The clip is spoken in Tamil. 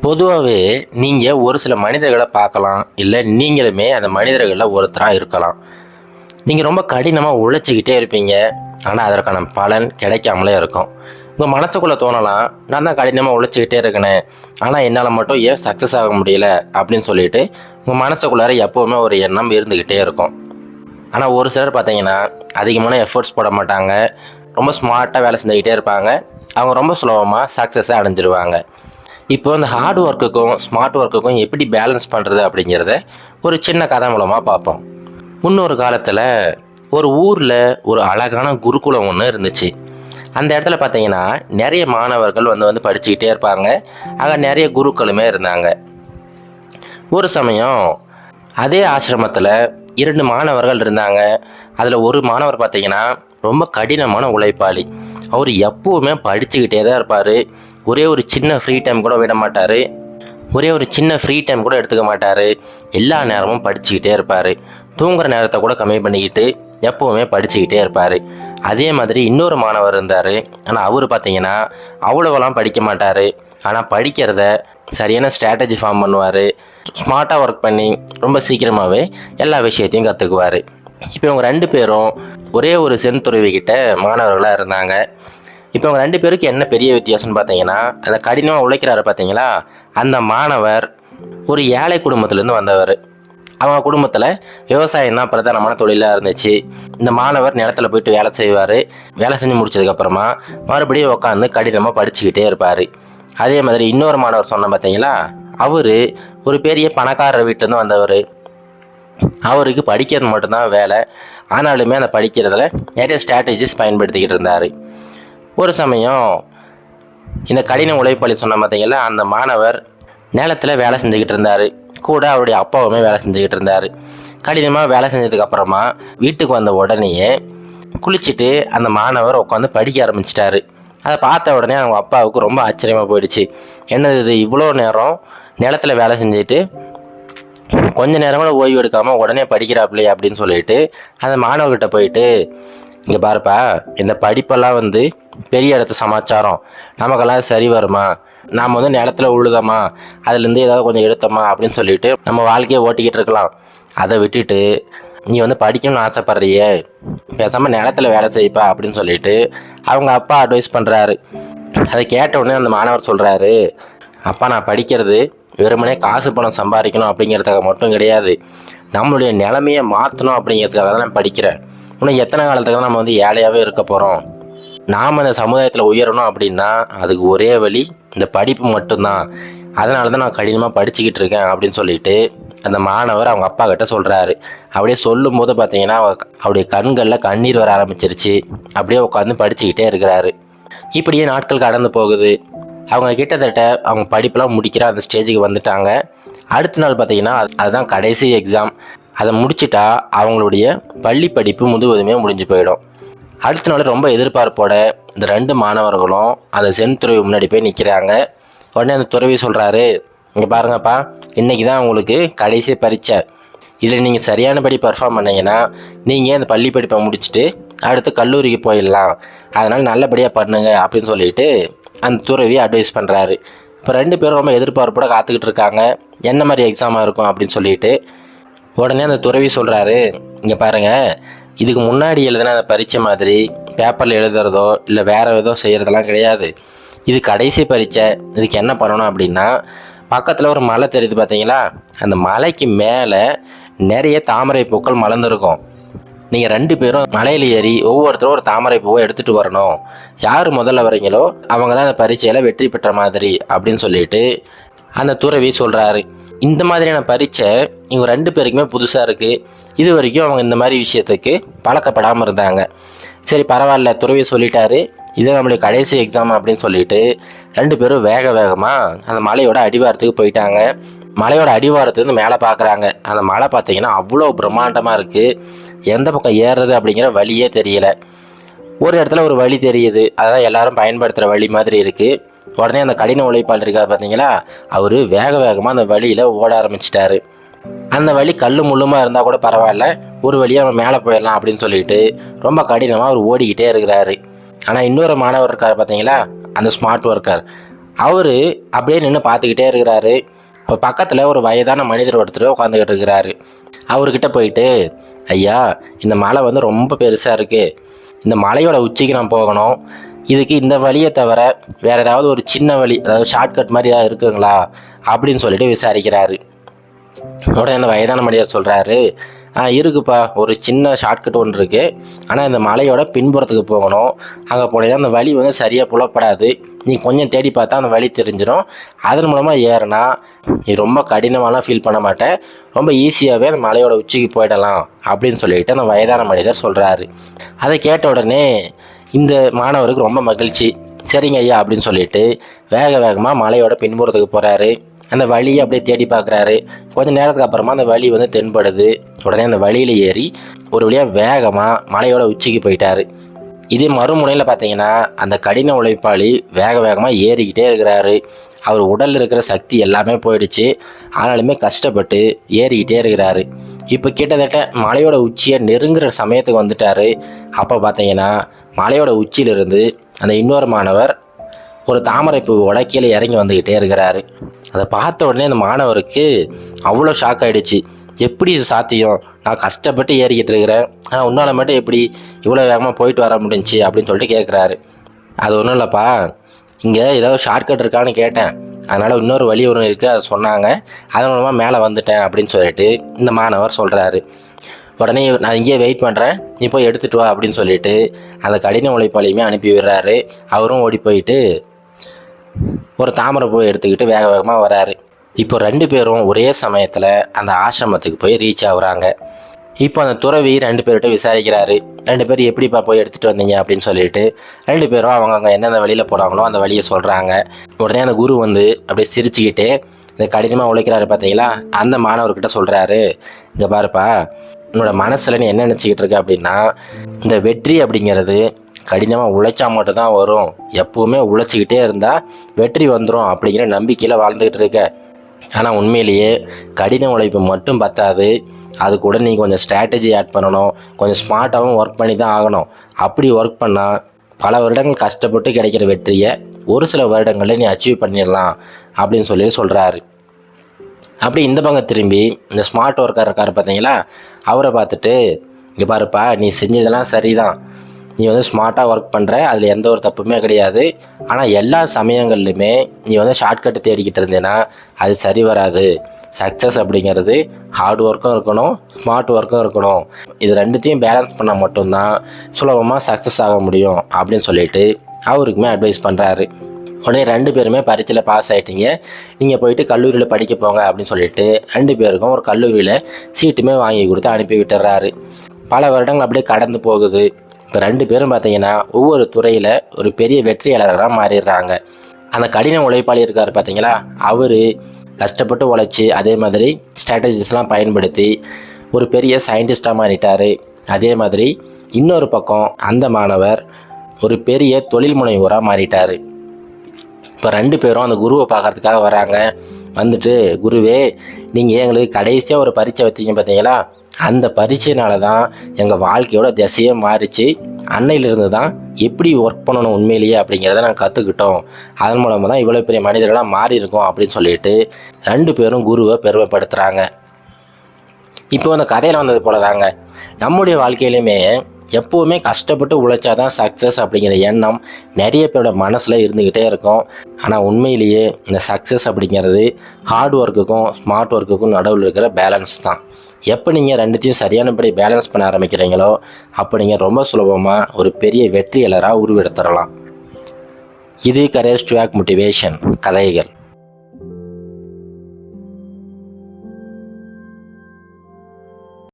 பொதுவாகவே நீங்கள் ஒரு சில மனிதர்களை பார்க்கலாம், இல்லை நீங்களுமே அந்த மனிதர்களில் ஒருத்தராக இருக்கலாம். நீங்கள் ரொம்ப கடினமாக உழைச்சிக்கிட்டே இருப்பீங்க, ஆனால் அதற்கான பலன் கிடைக்காமலே இருக்கும். உங்கள் மனசுக்குள்ளே தோணலாம், நான் தான் கடினமாக உழைச்சிக்கிட்டே இருக்கேனே, ஆனால் என்னால் மட்டும் ஏன் சக்ஸஸ் ஆக முடியல அப்படின்னு சொல்லிட்டு உங்கள் மனசுக்குள்ளார எப்போவுமே ஒரு எண்ணம் இருந்துக்கிட்டே இருக்கும். ஆனால் ஒரு சிலர் பார்த்தீங்கன்னா அதிகமான எஃபர்ட்ஸ் போட மாட்டாங்க, ரொம்ப ஸ்மார்ட்டாக வேலை செஞ்சுக்கிட்டே இருப்பாங்க. அவங்க ரொம்ப சுலபமாக சக்ஸஸை அடைஞ்சிருவாங்க. இப்போ இந்த ஹார்ட் ஒர்க்குக்கும் ஸ்மார்ட் ஒர்க்குக்கும் எப்படி பேலன்ஸ் பண்ணுறது அப்படிங்கிறத ஒரு சின்ன கதை மூலமாக பார்ப்போம். முன்னொரு காலத்தில் ஒரு ஊரில் ஒரு அழகான குருகுலம் ஒன்று இருந்துச்சு. அந்த இடத்துல பார்த்தீங்கன்னா நிறைய மாணவர்கள் வந்து படிச்சுக்கிட்டே இருப்பாங்க. அங்கே நிறைய குருக்களுமே இருந்தாங்க. ஒரு சமயம் அதே ஆசிரமத்தில் 2 மாணவர்கள் இருந்தாங்க. அதில் ஒரு மாணவர் பார்த்தீங்கன்னா ரொம்ப கடினமான உழைப்பாளி. அவர் எப்போவுமே படிச்சுக்கிட்டே தான் இருப்பார். ஒரே ஒரு சின்ன ஃப்ரீ டைம் கூட விட மாட்டார். எடுத்துக்க மாட்டார். எல்லா நேரமும் படிச்சுக்கிட்டே இருப்பார். தூங்குகிற நேரத்தை கூட கம்மி பண்ணிக்கிட்டு எப்போவுமே படிச்சுக்கிட்டே இருப்பார். அதே மாதிரி இன்னொரு மாணவர் இருந்தார். ஆனால் அவர் பார்த்தீங்கன்னா அவ்வளோவெல்லாம் படிக்க மாட்டார். ஆனால் படிக்கிறத சரியான ஸ்ட்ராட்டஜி ஃபார்ம் பண்ணுவார். ஸ்மார்ட்டாக ஒர்க் பண்ணி ரொம்ப சீக்கிரமாகவே எல்லா விஷயத்தையும் கற்றுக்குவார். இப்போ இவங்க 2 பேரும் ஒரே ஒரு செந்துறவிக்கிட்ட மாணவர்களாக இருந்தாங்க. இப்போ இவங்க 2 பேருக்கு என்ன பெரிய வித்தியாசம்னு பார்த்தீங்கன்னா, அந்த கடினமாக உழைக்கிறாரு பார்த்தீங்களா, அந்த மாணவர் ஒரு ஏழை குடும்பத்துலேருந்து வந்தவர். அவங்க குடும்பத்தில் விவசாயம் தான் பிரதானமான தொழிலாக இருந்துச்சு. இந்த மாணவர் நிலத்தில் போயிட்டு வேலை செய்வார். வேலை செஞ்சு முடிச்சதுக்கப்புறமா மறுபடியும் உட்காந்து கடினமாக படிச்சுக்கிட்டே இருப்பார். அதே மாதிரி இன்னொரு மாணவர் சொன்ன பார்த்தீங்களா, அவர் ஒரு பெரிய பணக்காரர் வீட்டிலேருந்து வந்தவர். அவருக்கு படிக்கிறது மட்டும்தான் வேலை. ஆனாலுமே அந்த படிக்கிறதுல நிறைய ஸ்ட்ராட்டஜிஸ் பயன்படுத்திக்கிட்டு இருந்தார். ஒரு சமயம் இந்த கடின உழைப்பாளி சொன்ன பார்த்தீங்களா, அந்த மாணவர் நிலத்தில் வேலை செஞ்சுக்கிட்டு இருந்தார். கூட அவருடைய அப்பாவுமே வேலை செஞ்சுக்கிட்டு இருந்தார். கடினமாக வேலை செஞ்சதுக்கப்புறமா வீட்டுக்கு வந்த உடனேயே குளிச்சுட்டு அந்த மாணவர் உட்காந்து படிக்க ஆரம்பிச்சிட்டாரு. அதை பார்த்த உடனே அவங்க அப்பாவுக்கு ரொம்ப ஆச்சரியமாக போயிடுச்சு. என்னது இது, இவ்வளோ நேரம் நிலத்தில் வேலை செஞ்சுட்டு கொஞ்ச நேரம் கூட ஓய்வு எடுக்காமல் உடனே படிக்கிறாப்லையே அப்படின்னு சொல்லிட்டு அந்த மாணவர்கிட்ட போயிட்டு, இங்கே பாருப்பா, இந்த படிப்பெல்லாம் பெரிய இடத்து சமாச்சாரம், நமக்கெல்லாம் சரி வருமா? நாம் நிலத்தில் உழுதோமா, அதுலேருந்து ஏதாவது கொஞ்சம் எடுத்தோமா அப்படின்னு சொல்லிட்டு நம்ம வாழ்க்கையை ஓட்டிக்கிட்டு இருக்கலாம். அதை விட்டுட்டு நீ படிக்கணும்னு ஆசைப்பட்றியே, பேசாமல் நிலத்தில் வேலை செய்ப்பா அப்படின்னு சொல்லிட்டு அவங்க அப்பா அட்வைஸ் பண்ணுறாரு. அதை கேட்ட உடனே அந்த மாணவர் சொல்கிறாரு, அப்பா, நான் படிக்கிறது வெறுமனே காசு பணம் சம்பாதிக்கணும் அப்படிங்கிறதுக்காக மட்டும் கிடையாது, நம்மளுடைய நிலைமையை மாற்றணும் அப்படிங்கிறதுக்காக தான் நான் படிக்கிறேன். இன்னும் எத்தனை காலத்துக்கு தான் நம்ம ஏழையாகவே இருக்க போகிறோம்? நாம் அந்த சமுதாயத்தில் உயரணும் அப்படின்னா அதுக்கு ஒரே வழி இந்த படிப்பு மட்டும்தான். அதனால தான் நான் கடினமாக படிச்சுக்கிட்டு இருக்கேன் அப்படின்னு சொல்லிட்டு அந்த மாணவர் அவங்க அப்பா கிட்ட சொல்கிறாரு. அப்படியே சொல்லும்போது பார்த்தீங்கன்னா அவருடைய கண்களில் கண்ணீர் வர ஆரம்பிச்சிருச்சு. அப்படியே உட்காந்து படிச்சுக்கிட்டே இருக்கிறாரு. இப்படியே நாட்கள் கடந்து போகுது. அவங்க கிட்டத்தட்ட அவங்க படிப்பெல்லாம் முடிக்கிற அந்த ஸ்டேஜுக்கு வந்துட்டாங்க. அடுத்த நாள் பார்த்தீங்கன்னா அதுதான் கடைசி எக்ஸாம். அதை முடிச்சிட்டா அவங்களுடைய பள்ளி படிப்பு முழுவதுமே முடிஞ்சு போயிடும். அடுத்த நாள் ரொம்ப எதிர்பார்ப்போட இந்த 2 மாணவர்களும் அந்த செந்துறவி முன்னாடி போய் நிற்கிறாங்க. உடனே அந்த துறவி சொல்கிறாரு, இங்கே பாருங்கப்பா, இன்றைக்கி தான் உங்களுக்கு கடைசி பரீட்சை. இதில் நீங்கள் சரியானபடி பர்ஃபார்ம் பண்ணிங்கன்னா நீங்கள் அந்த பள்ளி படிப்பை முடிச்சுட்டு அடுத்து கல்லூரிக்கு போயிடலாம். அதனால் நல்லபடியாக பண்ணுங்க அப்படின்னு சொல்லிட்டு அந்த துறவி அட்வைஸ் பண்ணுறாரு. இப்போ 2 பேரும் ரொம்ப எதிர்பார்ப்போட காத்துக்கிட்டு இருக்காங்க, என்ன மாதிரி எக்ஸாமாக இருக்கும் அப்படின்னு சொல்லிட்டு. உடனே அந்த துறவி சொல்கிறாரு, இங்கே பாருங்கள், இதுக்கு முன்னாடி எழுதுன அந்த பரீட்சை மாதிரி பேப்பரில் எழுதுறதோ இல்லை வேறு ஏதோ செய்கிறதெல்லாம் கிடையாது. இது கடைசி பரீட்சை. இதுக்கு என்ன பண்ணணும் அப்படின்னா, பக்கத்தில் ஒரு மலை தெரியுது பார்த்தீங்களா, அந்த மலைக்கு மேலே நிறைய தாமரை பூக்கள் மலர்ந்துருக்கும். நீங்கள் 2 பேரும் மலையில் ஏறி ஒவ்வொருத்தரும் ஒரு தாமரை பூவை எடுத்துகிட்டு வரணும். யார் முதல்ல வரீங்களோ அவங்க தான் அந்த பரீட்சையில் வெற்றி பெற்ற மாதிரி அப்படின்னு சொல்லிட்டு அந்த துறவி சொல்கிறாரு. இந்த மாதிரியான பரீட்சை இவங்க 2 பேருக்குமே புதுசாக இருக்குது. இது வரைக்கும் அவங்க இந்த மாதிரி விஷயத்துக்கு பழக்கப்படாமல் இருந்தாங்க. சரி பரவாயில்ல, துறவி சொல்லிட்டாரு, இது நம்மளுடைய கடைசி எக்ஸாம் அப்படின்னு சொல்லிட்டு 2 பேரும் வேகமாக அந்த மலையோட அடிவாரத்துக்கு போயிட்டாங்க. மலையோட அடிவாரத்துலேருந்து மேலே பார்க்குறாங்க. அந்த மலை பார்த்தீங்கன்னா அவ்வளோ பிரம்மாண்டமாக இருக்குது. எந்த பக்கம் ஏறுறது அப்படிங்கிற வழியே தெரியல. ஒரு இடத்துல ஒரு வழி தெரியுது, அதான் எல்லாரும் பயன்படுத்துகிற வழி மாதிரி இருக்குது. உடனே அந்த கடின உழைப்பாளர் இருக்கார் பார்த்தீங்களா, அவர் வேகமாக அந்த வழியில் ஓட ஆரம்பிச்சிட்டாரு. அந்த வழி கல் முள்ளுமா இருந்தால் கூட பரவாயில்ல, ஒரு வழியாக நம்ம மேலே போயிடலாம் அப்படின்னு சொல்லிட்டு ரொம்ப கடினமாக அவர் ஓடிக்கிட்டே இருக்கிறாரு. ஆனால் இன்னொரு மாணவர் இருக்கார் பார்த்தீங்களா, அந்த ஸ்மார்ட் ஒர்க்கர், அவர் அப்படியே நின்று பார்த்துக்கிட்டே இருக்கிறாரு. அப்போ பக்கத்தில் ஒரு வயதான மனிதர் ஒருத்தர் உட்காந்துக்கிட்டு இருக்கிறாரு. அவர்கிட்ட போயிட்டு, ஐயா, இந்த மலை வந்து ரொம்ப பெருசாக இருக்குது, இந்த மலையோட உச்சிக்கு நான் போகணும், இதுக்கு இந்த வழியை தவிர வேறு ஏதாவது ஒரு சின்ன வழி, அதாவது ஷார்ட்கட் மாதிரி ஏதாவது இருக்குங்களா அப்படின்னு சொல்லிட்டு விசாரிக்கிறாரு. உடனே அந்த வயதான மனிதர் சொல்கிறாரு, இருக்குப்பா, ஒரு சின்ன ஷார்ட்கட் ஒன்று இருக்குது, ஆனால் இந்த மலையோட பின்புறத்துக்கு போகணும், அங்கே போனீங்கன்னா அந்த வழி வந்து சரியாக புலப்படாது, நீ கொஞ்சம் தேடி பார்த்தா அந்த வழி தெரிஞ்சிடும், அதன் மூலமாக ஏறினா நீ ரொம்ப கடினமாலாம் ஃபீல் பண்ண மாட்டேன், ரொம்ப ஈஸியாகவே அந்த மலையோட உச்சிக்கு போயிடலாம் அப்படின்னு சொல்லிட்டு அந்த வயதான மனிதர் சொல்கிறாரு. அதை கேட்ட உடனே இந்த மாணவருக்கு ரொம்ப மகிழ்ச்சி. சரிங்க ஐயா அப்படின்னு சொல்லிட்டு வேகமாக மலையோட பின்புறத்துக்கு போகிறாரு. அந்த வழியை அப்படியே தேடி பார்க்குறாரு. கொஞ்சம் நேரத்துக்கு அப்புறமா அந்த வழி வந்து தென்படுது. உடனே அந்த வழியில் ஏறி ஒரு வழியாக வேகமாக மலையோட உச்சிக்கு போயிட்டார். இதே மறுமுனையில் பார்த்தீங்கன்னா அந்த கடின உழைப்பாளி வேகமாக ஏறிக்கிட்டே இருக்கிறாரு. அவர் உடலில் இருக்கிற சக்தி எல்லாமே போயிடுச்சு, ஆனாலுமே கஷ்டப்பட்டு ஏறிக்கிட்டே இருக்கிறாரு. இப்போ கிட்டத்தட்ட மலையோட உச்சியை நெருங்குற சமயத்துக்கு வந்துட்டார். அப்போ பார்த்தீங்கன்னா மலையோட உச்சியிலிருந்து அந்த இன்னொரு மாணவர் ஒரு தாமரைப்பூவோட கீழே இறங்கி வந்துக்கிட்டே இருக்கிறாரு. அதை பார்த்த உடனே அந்த மாணவருக்கு அவ்வளோ ஷாக் ஆகிடுச்சு. எப்படி இது சாத்தியம், நான் கஷ்டப்பட்டு ஏறிக்கிட்டு இருக்கிறேன், ஆனால் உன்னால் மட்டும் எப்படி இவ்வளோ வேகமாக போயிட்டு வர முடிஞ்சிச்சு அப்படின்னு சொல்லிட்டு கேட்குறாரு. அது ஒன்றும் இல்லைப்பா, இங்கே ஏதாவது ஷார்ட்கட் இருக்கான்னு கேட்டேன், அதனால் இன்னொரு வழி ஒன்று இருக்குது, அதை சொன்னாங்க, அதன் மூலமாக மேலே வந்துட்டேன் அப்படின்னு சொல்லிட்டு இந்த மாணவர் சொல்கிறாரு. உடனே நான் இங்கேயே வெயிட் பண்ணுறேன், நீ போய் எடுத்துகிட்டு வா அப்படின்னு சொல்லிட்டு அந்த கடின உழைப்பாளியுமே அனுப்பி விடுறாரு. அவரும் ஓடி போயிட்டு ஒரு தாமரை பூவை எடுத்துக்கிட்டு வேகமாக வராரு. இப்போ 2 பேரும் ஒரே சமயத்தில் அந்த ஆசிரமத்துக்கு போய் ரீச் ஆகுறாங்க. இப்போ அந்த துறவி 2 பேர்கிட்ட விசாரிக்கிறாரு. 2 பேர் எப்படிப்பா போய் எடுத்துகிட்டு வந்தீங்க அப்படின்னு சொல்லிட்டு 2 பேரும் அவங்க எந்தெந்த வழியில் போகிறாங்களோ அந்த வழியை சொல்கிறாங்க. உடனே அந்த குரு வந்து அப்படியே சிரிச்சுக்கிட்டே இந்த கடினமாக உழைக்கிறாரு பார்த்தீங்களா, அந்த மாணவர்கிட்ட சொல்கிறாரு, இங்கே பாருப்பா, உன்னோட மனசில் நீ என்ன நினச்சிக்கிட்டு இருக்க அப்படின்னா, இந்த வெற்றி அப்படிங்கிறது கடினமாக உழைச்சா மட்டும்தான் வரும், எப்போவுமே உழைச்சிக்கிட்டே இருந்தால் வெற்றி வந்துடும் அப்படிங்கிற நம்பிக்கையில் வாழ்ந்துக்கிட்டு இருக்க. ஆனால் உண்மையிலேயே கடின உழைப்பு மட்டும் பத்தாது, அது கூட நீ கொஞ்சம் ஸ்ட்ராட்டஜி ஆட் பண்ணணும், கொஞ்சம் ஸ்மார்ட்டாகவும் ஒர்க் பண்ணி தான் ஆகணும். அப்படி ஒர்க் பண்ணால் பல வருடங்கள் கஷ்டப்பட்டு கிடைக்கிற வெற்றியை ஒரு சில வருடங்களில் நீ அச்சீவ் பண்ணிடலாம் அப்படின்னு சொல்லி சொல்கிறாரு. அப்படி இந்த பக்கம் திரும்பி இந்த ஸ்மார்ட் ஒர்க்கர் இருக்கார் பார்த்தீங்களா, அவரை பார்த்துட்டு, இங்கே பாருப்பா, நீ செஞ்சதெல்லாம் சரிதான், நீ வந்து ஸ்மார்ட்டாக ஒர்க் பண்ணுற, அதில் எந்த ஒரு தப்புமே கிடையாது, ஆனால் எல்லா சமயங்கள்லையுமே நீ வந்து ஷார்ட்கட்டு தேடிக்கிட்டு இருந்தேன்னா அது சரி வராது. சக்ஸஸ் அப்படிங்கிறது ஹார்ட் ஒர்க்கும் இருக்கணும், ஸ்மார்ட் ஒர்க்கும் இருக்கணும், இது ரெண்டுத்தையும் பேலன்ஸ் பண்ணால் மட்டும்தான் சுலபமாக சக்ஸஸ் ஆக முடியும் அப்படின்னு சொல்லிட்டு அவருக்குமே அட்வைஸ் பண்ணுறாரு. உடனே 2 பேருமே பரீட்சையில் பாஸ் ஆகிட்டீங்க, நீங்கள் போயிட்டு கல்லூரியில் படிக்க போங்க அப்படின்னு சொல்லிட்டு 2 பேருக்கும் ஒரு கல்லூரியில் சீட்டுமே வாங்கி கொடுத்து அனுப்பி விட்டுறாரு. பல வருடங்கள் அப்படியே கடந்து போகுது. இப்போ 2 பேரும் பார்த்தீங்கன்னா ஒவ்வொரு துறையில் ஒரு பெரிய வெற்றியாளராக மாறிடுறாங்க. அந்த கடின உழைப்பாளி இருக்கார் பார்த்தீங்களா, அவர் கஷ்டப்பட்டு உழைச்சி அதே மாதிரி ஸ்ட்ராட்டஜிஸ்லாம் பயன்படுத்தி ஒரு பெரிய சயின்டிஸ்டாக மாறிட்டார். அதே மாதிரி இன்னொரு பக்கம் அந்த மாணவர் ஒரு பெரிய தொழில் முனைவோராக மாறிட்டார். இப்போ 2 பேரும் அந்த குருவை பார்க்கறதுக்காக வராங்க. வந்துட்டு, குருவே, நீங்கள் எங்களுக்கு கடைசியாக ஒரு பரீட்சை வைத்தீங்க பார்த்தீங்களா, அந்த பரீட்சையினால தான் எங்கள் வாழ்க்கையோட திசையே மாறிச்சு, அன்னையிலிருந்து தான் எப்படி ஒர்க் பண்ணணும் உண்மையிலேயே அப்படிங்கிறத நாங்கள் கற்றுக்கிட்டோம், அதன் மூலமாக தான் இவ்வளோ பெரிய மனிதர்களாக மாறி இருக்கோம் அப்படின்னு சொல்லிட்டு 2 பேரும் குருவை பெருமைப்படுத்துகிறாங்க. இப்போ அந்த கதையில் வந்தது போல தாங்க நம்முடைய வாழ்க்கையிலையுமே எப்போவுமே கஷ்டப்பட்டு உழைச்சாதான் சக்ஸஸ் அப்படிங்கிற எண்ணம் நிறைய பேரோட மனசில் இருந்துக்கிட்டே இருக்கும். ஆனால் உண்மையிலேயே இந்த சக்ஸஸ் அப்படிங்கிறது ஹார்ட் ஒர்க்குக்கும் ஸ்மார்ட் ஒர்க்குக்கும் நடுவில் இருக்கிற பேலன்ஸ் தான். எப்போ நீங்கள் ரெண்டுத்தையும் சரியானபடி பேலன்ஸ் பண்ண ஆரம்பிக்கிறீங்களோ அப்போ நீங்கள் ரொம்ப சுலபமாக ஒரு பெரிய வெற்றியாளராக உருவெடுத்துடலாம். இது கரேஜ் டு ஆக்ட் மோட்டிவேஷன் கதைகள்.